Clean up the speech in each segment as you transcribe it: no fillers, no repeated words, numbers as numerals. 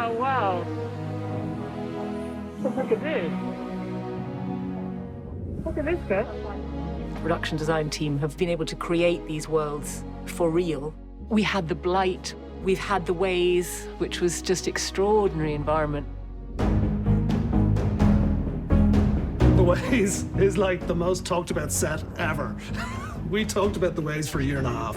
Oh, wow. Look at this. Look at this bit. Production design team have been able to create these worlds for real. We had the blight, we've had the ways, which was just extraordinary environment. The Ways is like the most talked about set ever. We talked about The Ways for a year and a half.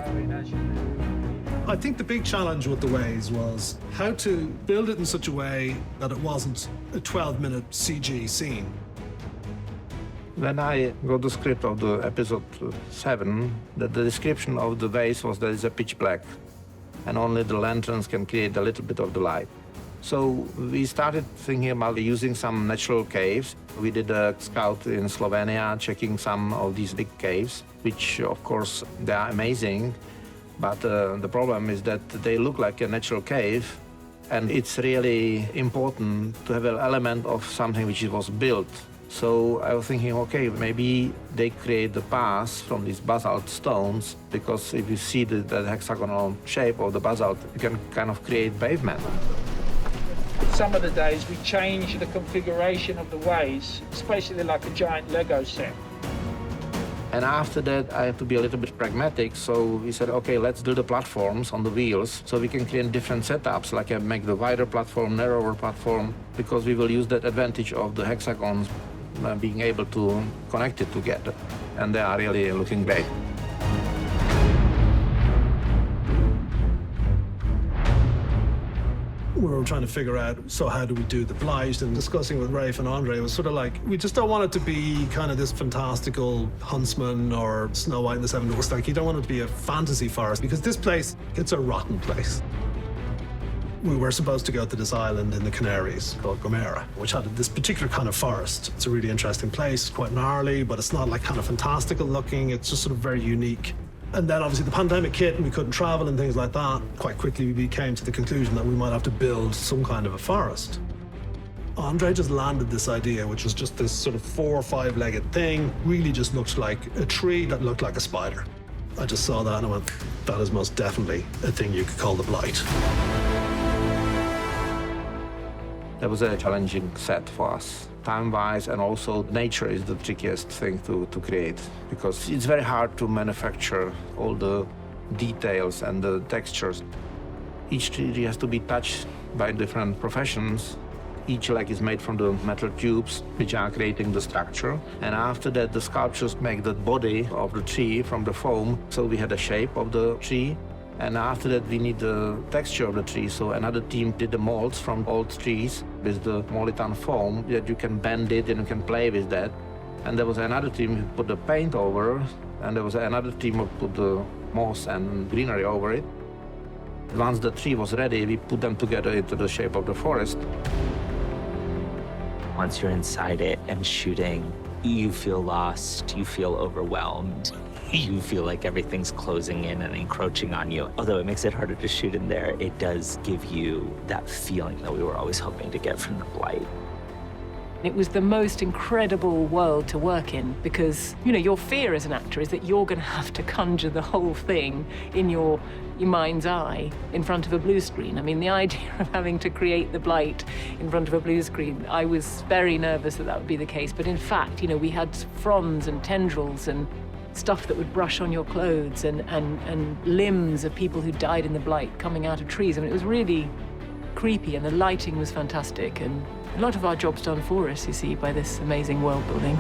I think the big challenge with The Ways was how to build it in such a way that it wasn't a 12-minute CG scene. When I got the script of the episode 7, the description of the vase was that it's a pitch black, and only the lanterns can create a little bit of the light. So we started thinking about using some natural caves. We did a scout in Slovenia, checking some of these big caves, which, of course, they are amazing. But the problem is that they look like a natural cave, and it's really important to have an element of something which was built. So I was thinking, okay, maybe they create the paths from these basalt stones, because if you see the hexagonal shape of the basalt, you can kind of create pavement. Some of the days we change the configuration of the ways. It's basically like a giant Lego set. And after that, I had to be a little bit pragmatic, so we said, okay, let's do the platforms on the wheels, so we can create different setups, like make the wider platform, narrower platform, because we will use that advantage of the hexagons being able to connect it together. And they are really looking great. We were trying to figure out, so how do we do the blight? And discussing with Rafe and Andre, it was sort of like, we just don't want it to be kind of this fantastical huntsman or Snow White and the Seven Dwarfs. Like, you don't want it to be a fantasy forest, because this place, it's a rotten place. We were supposed to go to this island in the Canaries called Gomera, which had this particular kind of forest. It's a really interesting place, quite gnarly, but it's not like kind of fantastical looking. It's just sort of very unique. And then obviously the pandemic hit and we couldn't travel and things like that. Quite quickly we came to the conclusion that we might have to build some kind of a forest. Andre just landed this idea, which was just this sort of 4 or 5-legged thing, really just looked like a tree that looked like a spider. I just saw that and I went, that is most definitely a thing you could call the blight. That was a challenging set for us, time-wise, and also nature is the trickiest thing to create, because it's very hard to manufacture all the details and the textures. Each tree has to be touched by different professions. Each leg is made from the metal tubes, which are creating the structure. And after that, the sculptures make the body of the tree from the foam, so we had the shape of the tree. And after that, we need the texture of the tree. So another team did the molds from old trees with the Molitan foam that you can bend it and you can play with that. And there was another team who put the paint over, and there was another team who put the moss and greenery over it. Once the tree was ready, we put them together into the shape of the forest. Once you're inside it and shooting, you feel lost, you feel overwhelmed. You feel like everything's closing in and encroaching on you. Although it makes it harder to shoot in there, it does give you that feeling that we were always hoping to get from the blight. It was the most incredible world to work in because, you know, your fear as an actor is that you're going to have to conjure the whole thing in your mind's eye in front of a blue screen. I mean, the idea of having to create the blight in front of a blue screen, I was very nervous that that would be the case. But in fact, you know, we had fronds and tendrils and stuff that would brush on your clothes and limbs of people who died in the blight coming out of trees. I mean, it was really creepy, and the lighting was fantastic, and a lot of our job's done for us, you see, by this amazing world building.